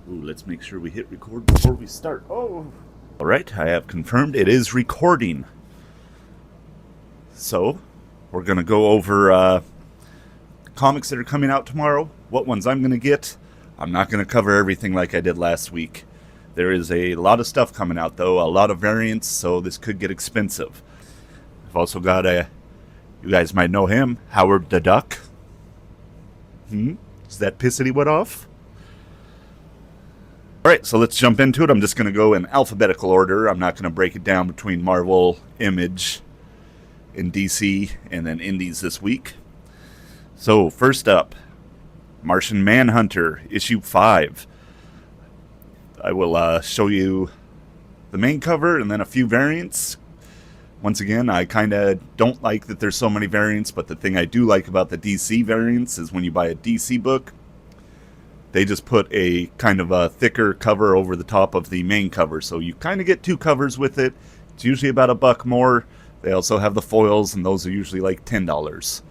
Ooh, let's make sure we hit record before we start. Oh! Alright, I have confirmed it is recording. So, we're going to go over comics that are coming out tomorrow, what ones I'm going to get. I'm not going to cover everything like I did last week. There is a lot of stuff coming out, though, a lot of variants, so this could get expensive. I've also got you guys might know him, Howard the Duck. Does that piss anyone off? Alright, so let's jump into it. I'm just going to go in alphabetical order. I'm not going to break it down between Marvel, Image, and DC, and then Indies this week. So, first up, Martian Manhunter, issue 5. I will show you the main cover and then a few variants. Once again, I kind of don't like that there's so many variants, but the thing I do like about the DC variants is when you buy a DC book, they just put a kind of a thicker cover over the top of the main cover. So you kind of get two covers with it. It's usually about $1 more. They also have the foils, and those are usually like $10.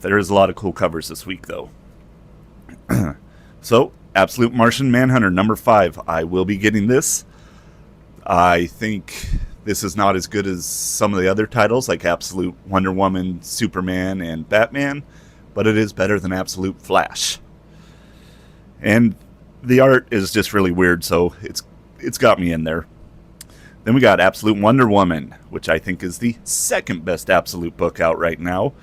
There is a lot of cool covers this week, though. So, Absolute Martian Manhunter, number 5. I will be getting this. I think this is not as good as some of the other titles, like Absolute Wonder Woman, Superman, and Batman, but it is better than Absolute Flash. And the art is just really weird, so it's got me in there. Then we got Absolute Wonder Woman, which I think is the second best Absolute book out right now.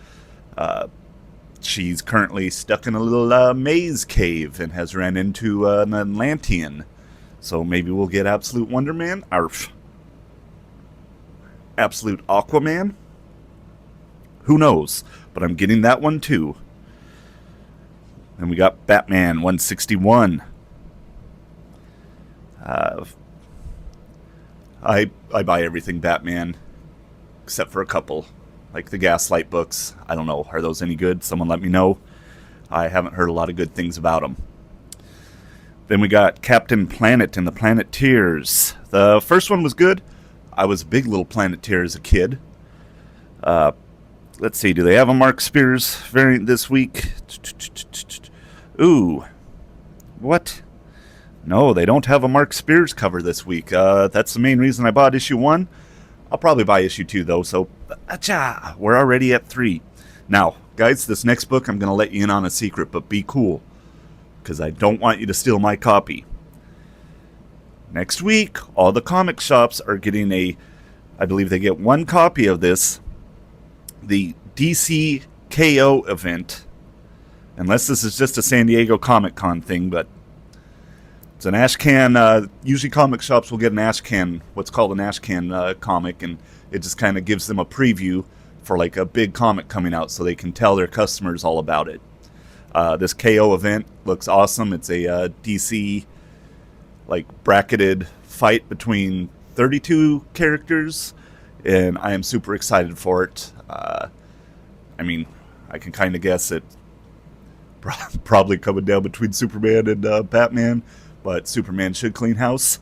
She's currently stuck in a little maze cave and has ran into an Atlantean. So maybe we'll get Absolute Wonder Man, or Absolute Aquaman. Who knows? But I'm getting that one too. Then we got Batman 161. I buy everything Batman, except for a couple, like the Gaslight books. I don't know, are those any good? Someone let me know. I haven't heard a lot of good things about them. Then we got Captain Planet and the Planeteers. The first one was good. I was a big little Planeteer as a kid. Let's see, do they have a Mark Spears variant this week? Ooh. What? No, they don't have a Mark Spears cover this week. That's the main reason I bought issue 1. I'll probably buy issue 2, though, so we're already at 3. Now, guys, this next book I'm going to let you in on a secret, but be cool, because I don't want you to steal my copy. Next week, all the comic shops are getting I believe they get one copy of this, the DC KO event, unless this is just a San Diego Comic Con thing, but it's an Ashcan. Usually comic shops will get an Ashcan, what's called an Ashcan comic, and it just kind of gives them a preview for like a big comic coming out so they can tell their customers all about it. This KO event looks awesome. It's a DC like bracketed fight between 32 characters, and I am super excited for it. I mean, I can kind of guess it probably coming down between Superman and Batman, but Superman should clean house.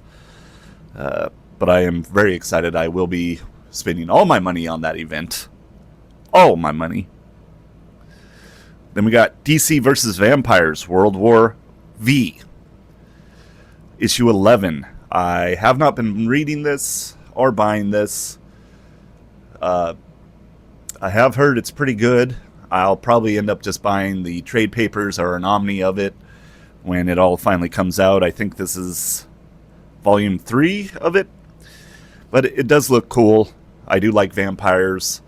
But I am very excited. I will be spending all my money on that event. All my money. Then we got DC vs. Vampires, World War V. Issue 11. I have not been reading this or buying this. I have heard it's pretty good. I'll probably end up just buying the trade papers or an omni of it when it all finally comes out. I think this is volume 3 of it. But it does look cool. I do like vampires.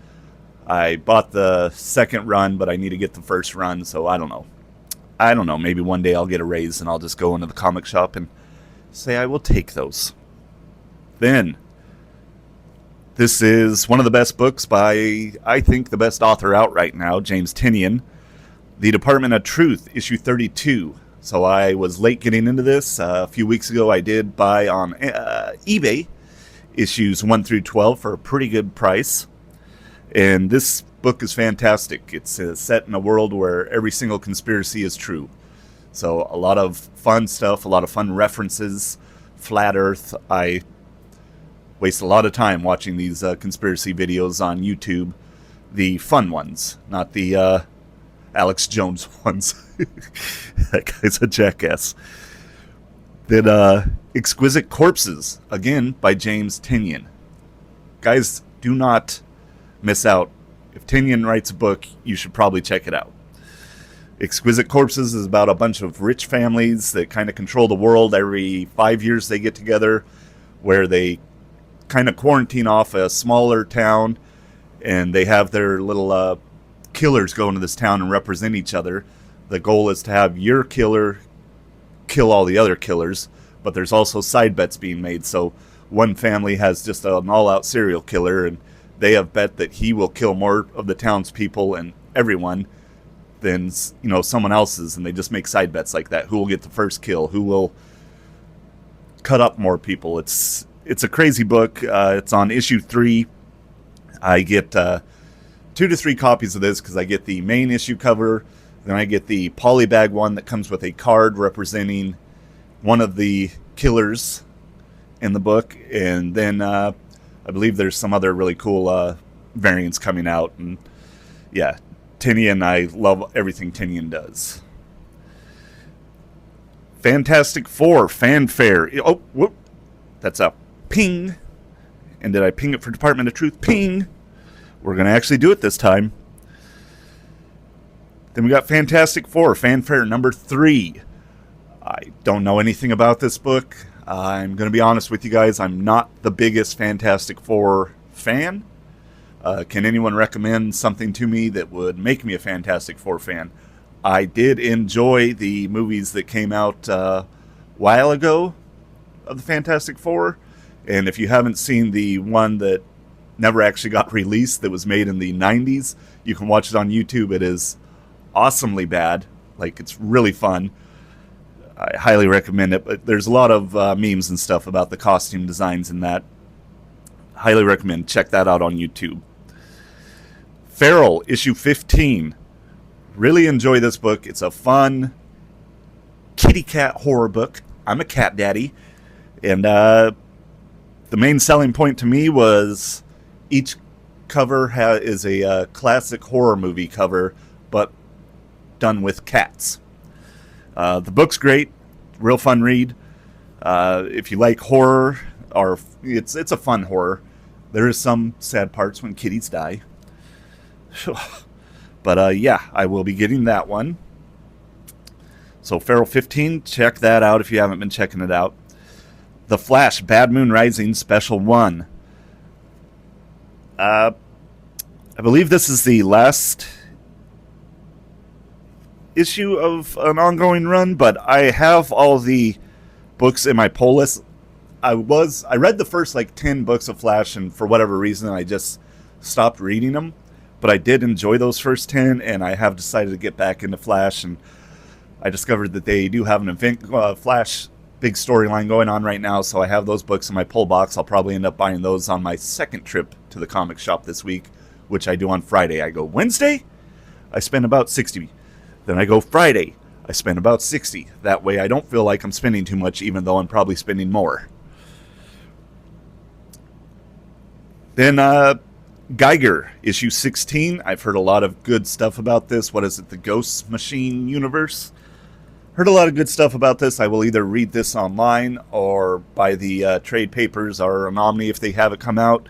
I bought the second run, but I need to get the first run, so I don't know. I don't know. Maybe one day I'll get a raise and I'll just go into the comic shop and say I will take those. Then, this is one of the best books by, I think, the best author out right now, James Tynion. The Department of Truth, issue 32. So I was late getting into this. A few weeks ago I did buy on eBay issues 1 through 12 for a pretty good price. And this book is fantastic. It's set in a world where every single conspiracy is true. So a lot of fun stuff, a lot of fun references, Flat Earth. I waste a lot of time watching these conspiracy videos on YouTube. The fun ones, not the Alex Jones ones. That guy's a jackass. Then Exquisite Corpses, again by James Tynion. Guys, do not miss out. If Tynion writes a book, you should probably check it out. Exquisite Corpses is about a bunch of rich families that kind of control the world. Every 5 years they get together where they kind of quarantine off a smaller town, and they have their little killers go into this town and represent each other. The goal is to have your killer kill all the other killers, but there's also side bets being made. So one family has just an all-out serial killer, and they have bet that he will kill more of the townspeople and everyone than, you know, someone else's, and they just make side bets like that. Who will get the first kill? Who will cut up more people? It's a crazy book. It's on issue 3. I get 2 to 3 copies of this because I get the main issue cover, then I get the polybag one that comes with a card representing one of the killers in the book, and then I believe there's some other really cool variants coming out. And yeah, Tynion, I love everything Tynion does. Fantastic Four Fanfare. Oh, whoop. That's a ping. And did I ping it for Department of Truth? Ping. We're going to actually do it this time. Then we got Fantastic Four Fanfare number 3. I don't know anything about this book. I'm going to be honest with you guys. I'm not the biggest Fantastic Four fan. Can anyone recommend something to me that would make me a Fantastic Four fan? I did enjoy the movies that came out a while ago of the Fantastic Four. And if you haven't seen the one that never actually got released that was made in the 90s, you can watch it on YouTube. It is awesomely bad. Like, it's really fun. I highly recommend it. But there's a lot of memes and stuff about the costume designs in that. Highly recommend. Check that out on YouTube. Feral, issue 15. Really enjoy this book. It's a fun kitty cat horror book. I'm a cat daddy. And the main selling point to me was each cover is a classic horror movie cover, but done with cats. The book's great. Real fun read. If you like horror, or it's a fun horror. There is some sad parts when kitties die. But yeah, I will be getting that one. So Feral 15, check that out if you haven't been checking it out. The Flash, Bad Moon Rising, Special 1. I believe this is the last issue of an ongoing run, but I have all the books in my pull list. I read the first 10 books of Flash, and for whatever reason I just stopped reading them. But I did enjoy those first 10, and I have decided to get back into Flash, and I discovered that they do have an event, Flash big storyline going on right now, so I have those books in my pull box. I'll probably end up buying those on my second trip to the comic shop this week, which I do on Friday. I go Wednesday, I spend about $60. Then I go Friday, I spend about $60. That way I don't feel like I'm spending too much, even though I'm probably spending more. Then Geiger, issue 16. I've heard a lot of good stuff about this. What is it, the Ghost Machine universe? Heard a lot of good stuff about this. I will either read this online or buy the trade papers or an Omni if they have it come out.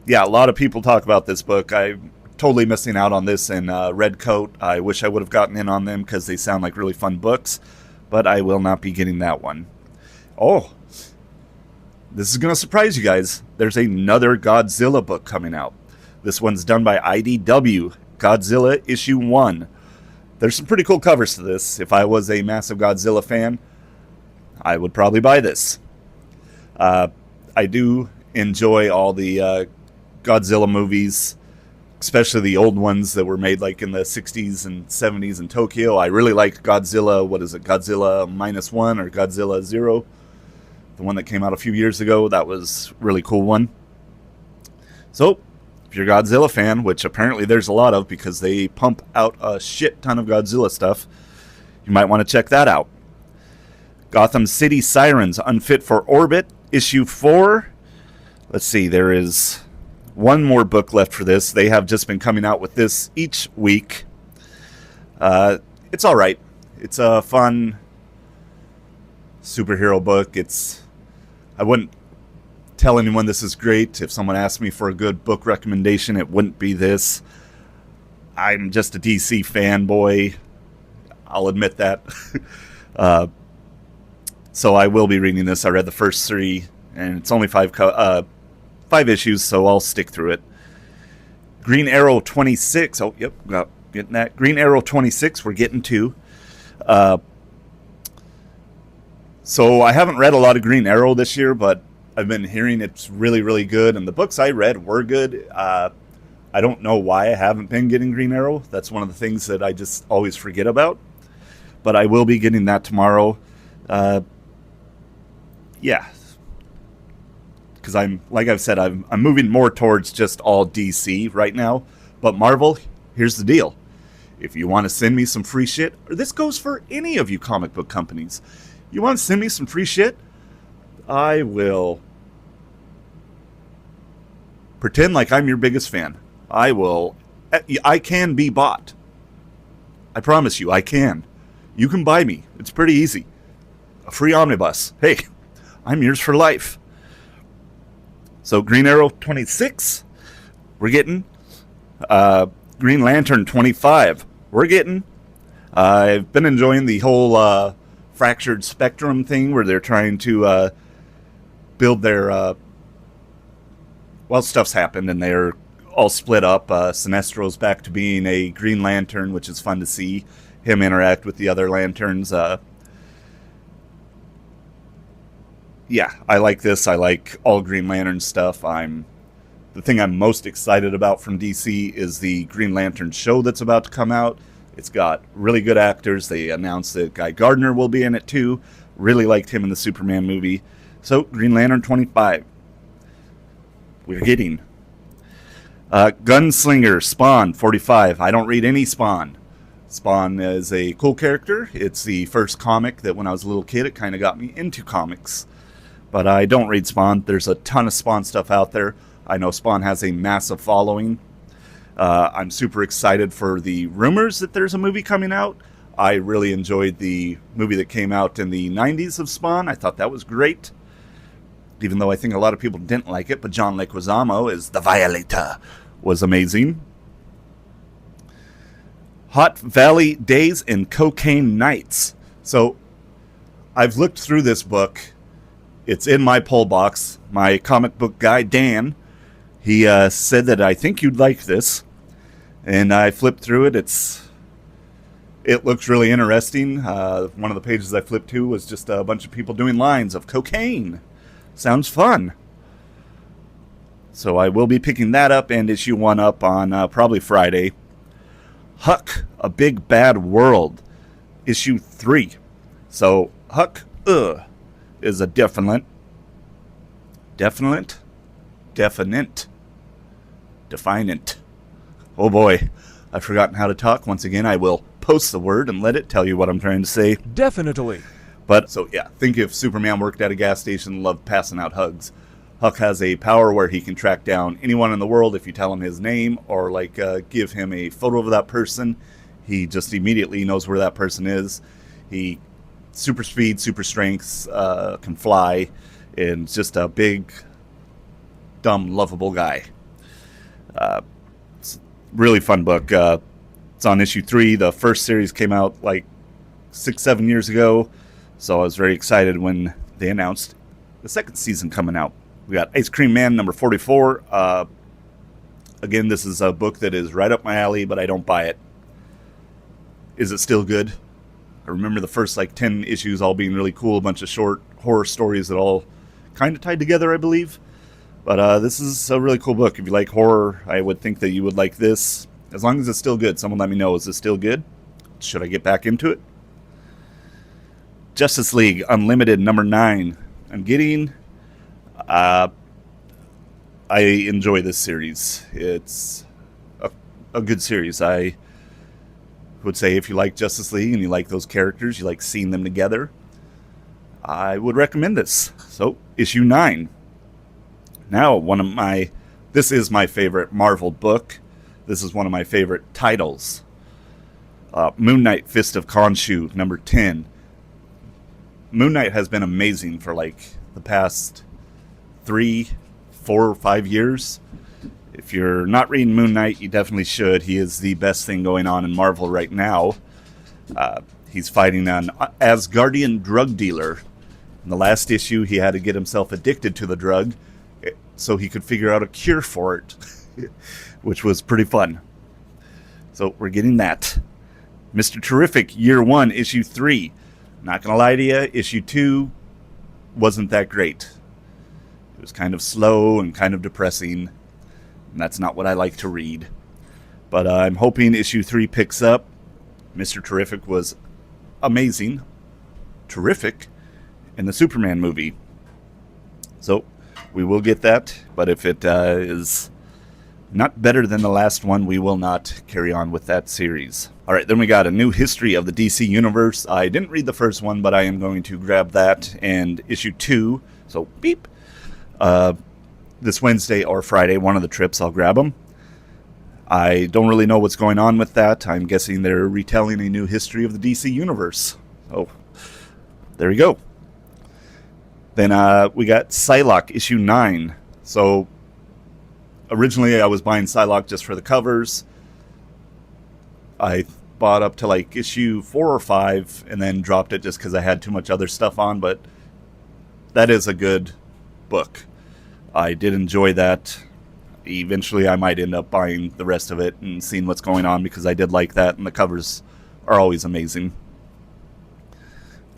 Yeah, a lot of people talk about this book. I'm totally missing out on this and Red Coat. I wish I would have gotten in on them because they sound like really fun books, but I will not be getting that one. Oh, this is going to surprise you guys. There's another Godzilla book coming out. This one's done by IDW, Godzilla issue 1. There's some pretty cool covers to this. If I was a massive Godzilla fan, I would probably buy this. I do enjoy all the Godzilla movies, especially the old ones that were made in the 60s and 70s in Tokyo. I really liked Godzilla, Godzilla -1 or Godzilla 0. The one that came out a few years ago, that was a really cool one. So, if you're a Godzilla fan, which apparently there's a lot of because they pump out a shit ton of Godzilla stuff, you might want to check that out. Gotham City Sirens, Unfit for Orbit, issue 4. Let's see, there is one more book left for this. They have just been coming out with this each week. It's all right. It's a fun superhero book. I wouldn't tell anyone this is great. If someone asked me for a good book recommendation, it wouldn't be this. I'm just a DC fanboy. I'll admit that. So I will be reading this. I read the first 3, and it's only 5 issues, so I'll stick through it. Green Arrow 26. Oh, yep, getting that. Green Arrow 26, we're getting to. So I haven't read a lot of Green Arrow this year, but I've been hearing it's really, really good, and the books I read were good. I don't know why I haven't been getting Green Arrow. That's one of the things that I just always forget about. But I will be getting that tomorrow. Yeah. Because like I've said, I'm moving more towards just all DC right now. But Marvel, here's the deal. If you want to send me some free shit, or this goes for any of you comic book companies, you want to send me some free shit, I will pretend like I'm your biggest fan. I can be bought. I promise you, I can. You can buy me. It's pretty easy. A free omnibus. Hey, I'm yours for life. So Green Arrow 26, we're getting. Green Lantern 25, we're getting. I've been enjoying the whole fractured spectrum thing where they're trying to build their... stuff's happened and they're all split up. Sinestro's back to being a Green Lantern, which is fun to see him interact with the other lanterns. Yeah, I like this. I like all Green Lantern stuff. The thing I'm most excited about from DC is the Green Lantern show that's about to come out. It's got really good actors. They announced that Guy Gardner will be in it too. Really liked him in the Superman movie. So, Green Lantern 25. We're getting. Gunslinger, Spawn, 45. I don't read any Spawn. Spawn is a cool character. It's the first comic that when I was a little kid, it kind of got me into comics. But I don't read Spawn. There's a ton of Spawn stuff out there. I know Spawn has a massive following. I'm super excited for the rumors that there's a movie coming out. I really enjoyed the movie that came out in the 90s of Spawn. I thought that was great. Even though I think a lot of people didn't like it, but John Leguizamo as the Violator was amazing. Hot Valley Days and Cocaine Nights. So, I've looked through this book. It's in my pull box. My comic book guy, Dan, he said that I think you'd like this. And I flipped through it. It looks really interesting. One of the pages I flipped to was just a bunch of people doing lines of cocaine. Sounds fun. So I will be picking that up and issue 1 up on probably Friday. Huck, A Big Bad World, issue 3. So Huck, is a definite. Oh boy, I've forgotten how to talk. Once again, I will post the word and let it tell you what I'm trying to say. Definitely. But, so yeah, think if Superman worked at a gas station and loved passing out hugs. Huck has a power where he can track down anyone in the world if you tell him his name or, give him a photo of that person. He just immediately knows where that person is. He super speed, super strength, can fly, and just a big, dumb, lovable guy. It's a really fun book. It's on issue 3. The first series came out 6-7 years ago. So I was very excited when they announced the second season coming out. We got Ice Cream Man number 44. Again, this is a book that is right up my alley, but I don't buy it. Is it still good? I remember the first 10 issues all being really cool. A bunch of short horror stories that all kind of tied together, I believe. But this is a really cool book. If you like horror, I would think that you would like this. As long as it's still good. Someone let me know, is this still good? Should I get back into it? Justice League Unlimited number 9. I'm getting. I enjoy this series. It's a good series. I would say if you like Justice League and you like those characters, you like seeing them together, I would recommend this. So, issue 9. Now, this is my favorite Marvel book. This is one of my favorite titles. Moon Knight Fist of Khonshu, number 10. Moon Knight has been amazing for like the past 3, 4, or 5 years. If you're not reading Moon Knight, you definitely should. He is the best thing going on in Marvel right now. He's fighting an Asgardian drug dealer. In the last issue, he had to get himself addicted to the drug so he could figure out a cure for it, which was pretty fun. So we're getting that. Mr. Terrific, Year 1, Issue 3. Not going to lie to you, Issue 2 wasn't that great. It was kind of slow and kind of depressing, and that's not what I like to read. But I'm hoping Issue 3 picks up. Mr. Terrific was amazing, terrific, in the Superman movie. So we will get that, but if it is not better than the last one, we will not carry on with that series. Alright, then we got a new history of the DC Universe. I didn't read the first one, but I am going to grab that and issue 2. So, beep. This Wednesday or Friday, one of the trips, I'll grab them. I don't really know what's going on with that. I'm guessing they're retelling a new history of the DC Universe. Oh, there you go. Then we got Psylocke, issue 9. So, originally I was buying Psylocke just for the covers. I bought up to like issue 4 or 5 and then dropped it just because I had too much other stuff on, but that is a good book. I did enjoy that. Eventually I might end up buying the rest of it and seeing what's going on because I did like that, and the covers are always amazing.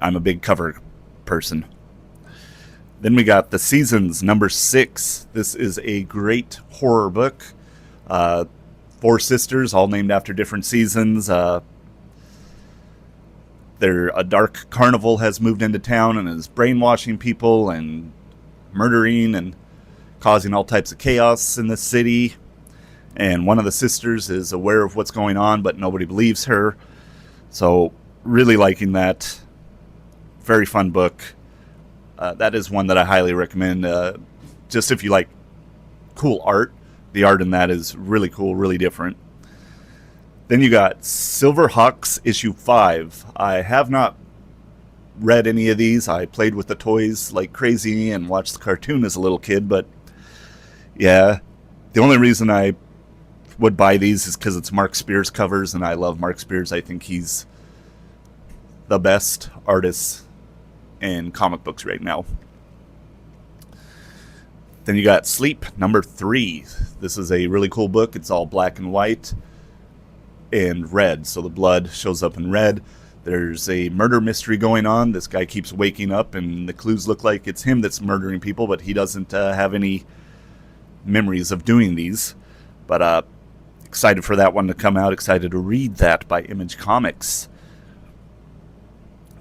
I'm a big cover person. Then we got The Seasons, number 6. This is a great horror book. 4 sisters, all named after different seasons. A dark carnival has moved into town and is brainwashing people and murdering and causing all types of chaos in the city. And one of the sisters is aware of what's going on, but nobody believes her. So, really liking that. Very fun book. That is one that I highly recommend. Just if you like cool art. The art in that is really cool, really different. Then you got Silverhawks issue 5. I have not read any of these. I played with the toys like crazy and watched the cartoon as a little kid, but yeah, the only reason I would buy these is because it's Mark Spears covers, and I love Mark Spears. I think he's the best artist in comic books right now. Then you got Sleep, number 3. This is a really cool book. It's all black and white and red, so the blood shows up in red. There's a murder mystery going on. This guy keeps waking up, and the clues look like it's him that's murdering people, but he doesn't have any memories of doing these. But excited for that one to come out. Excited to read that by Image Comics.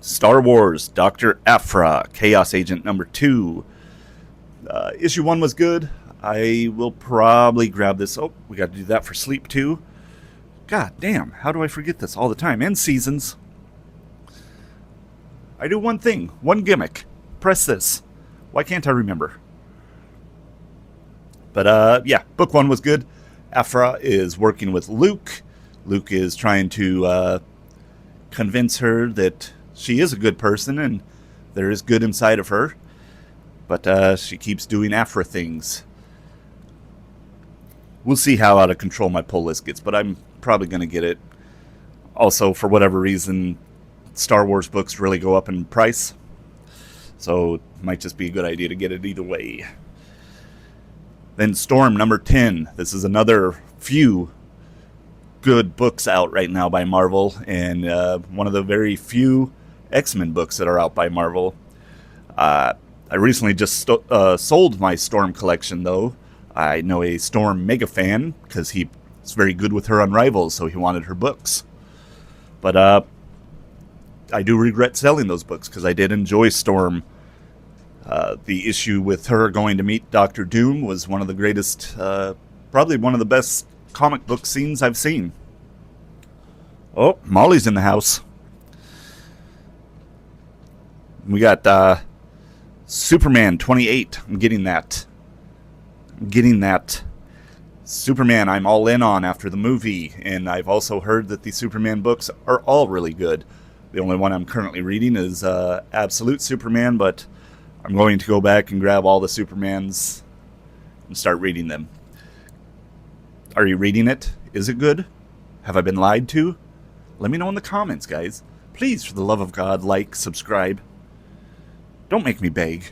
Star Wars, Dr. Aphra, Chaos Agent number 2. Issue 1 was good. I will probably grab this. Oh, we got to do that for Sleep too. God damn, how do I forget this all the time? And Seasons. I do one thing, one gimmick. Press this. Why can't I remember? But yeah, book 1 was good. Aphra is working with Luke. Luke is trying to convince her that she is a good person and there is good inside of her. But she keeps doing Aphra things. We'll see how out of control my pull list gets, but I'm probably going to get it. Also, for whatever reason, Star Wars books really go up in price. So it might just be a good idea to get it either way. Then Storm, number 10. This is another few good books out right now by Marvel, and one of the very few X-Men books that are out by Marvel. I recently just sold my Storm collection, though. I know a Storm mega fan, because he's very good with her on Rivals, so he wanted her books. But I do regret selling those books, because I did enjoy Storm. The issue with her going to meet Dr. Doom was one of the greatest, probably one of the best comic book scenes I've seen. Oh, Molly's in the house. We got Superman 28. I'm getting that. Superman, I'm all in on after the movie, and I've also heard that the Superman books are all really good. The only one I'm currently reading is Absolute Superman, but I'm going to go back and grab all the Supermans and start reading them. Are you reading it? Is it good? Have I been lied to? Let me know in the comments, guys. Please, for the love of God, like, subscribe. Don't make me beg.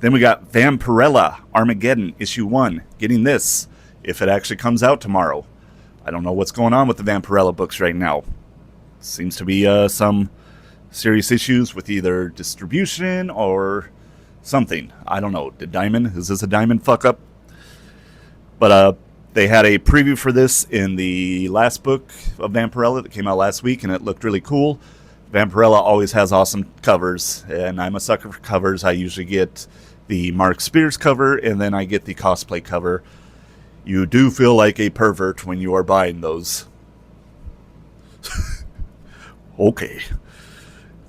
Then we got Vampirella, Armageddon, Issue 1. Getting this, if it actually comes out tomorrow. I don't know what's going on with the Vampirella books right now. Seems to be some serious issues with either distribution or something. I don't know. Is this a Diamond fuck-up? But they had a preview for this in the last book of Vampirella that came out last week, and it looked really cool. Vampirella always has awesome covers, and I'm a sucker for covers. I usually get the Mark Spears cover, and then I get the cosplay cover. You do feel like a pervert when you are buying those. Okay.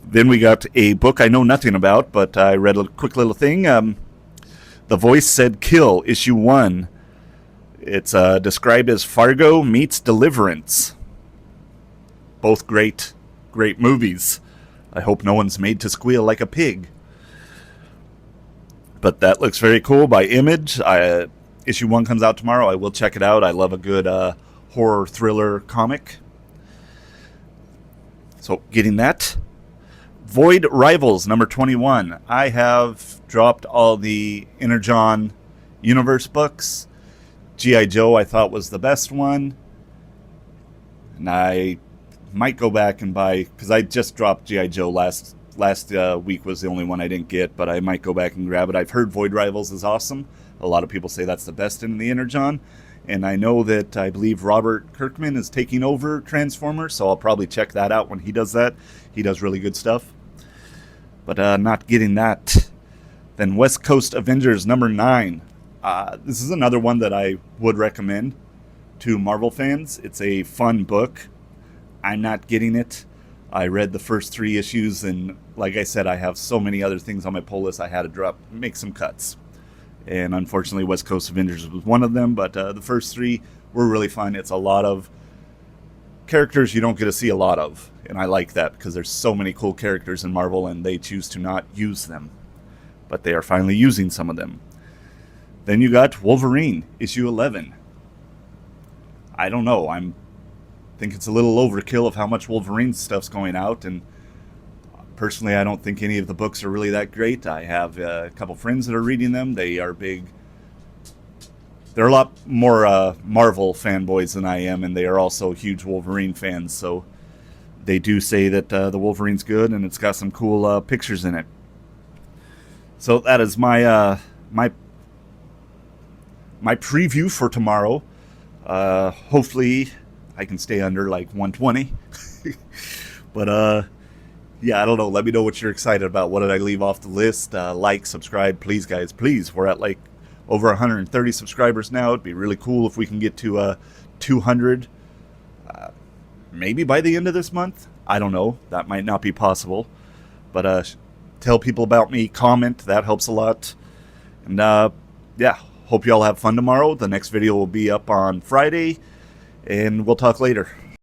Then we got a book I know nothing about, but I read a quick little thing. The Voice Said Kill, Issue 1. It's described as Fargo meets Deliverance. Both great movies. I hope no one's made to squeal like a pig. But that looks very cool by Image. Issue 1 comes out tomorrow. I will check it out. I love a good horror thriller comic. So, getting that. Void Rivals, number 21. I have dropped all the Energon Universe books. G.I. Joe I thought was the best one. And I might go back and buy, because I just dropped G.I. Joe last week was the only one I didn't get, but I might go back and grab it. I've heard Void Rivals is awesome. A lot of people say that's the best in the Energon. And I know that I believe Robert Kirkman is taking over Transformers, so I'll probably check that out when he does that. He does really good stuff. But not getting that. Then West Coast Avengers number 9. This is another one that I would recommend to Marvel fans. It's a fun book. I'm not getting it. I read the first 3 issues, and like I said, I have so many other things on my pull list I had to make some cuts. And unfortunately, West Coast Avengers was one of them, but the first 3 were really fun. It's a lot of characters you don't get to see a lot of, and I like that because there's so many cool characters in Marvel, and they choose to not use them. But they are finally using some of them. Then you got Wolverine, issue 11. I don't know. I think it's a little overkill of how much Wolverine stuff's going out, and personally, I don't think any of the books are really that great. I have a couple friends that are reading them. They are big. They're a lot more Marvel fanboys than I am, and they are also huge Wolverine fans. So they do say that the Wolverine's good, and it's got some cool pictures in it. So that is my my preview for tomorrow. Hopefully, I can stay under like 120. But yeah, I don't know. Let me know what you're excited about. What did I leave off the list? Like, subscribe, please, guys. Please. We're at like over 130 subscribers now. It'd be really cool if we can get to 200. Maybe by the end of this month. I don't know. That might not be possible. But tell people about me. Comment. That helps a lot. And yeah, hope you all have fun tomorrow. The next video will be up on Friday. And we'll talk later.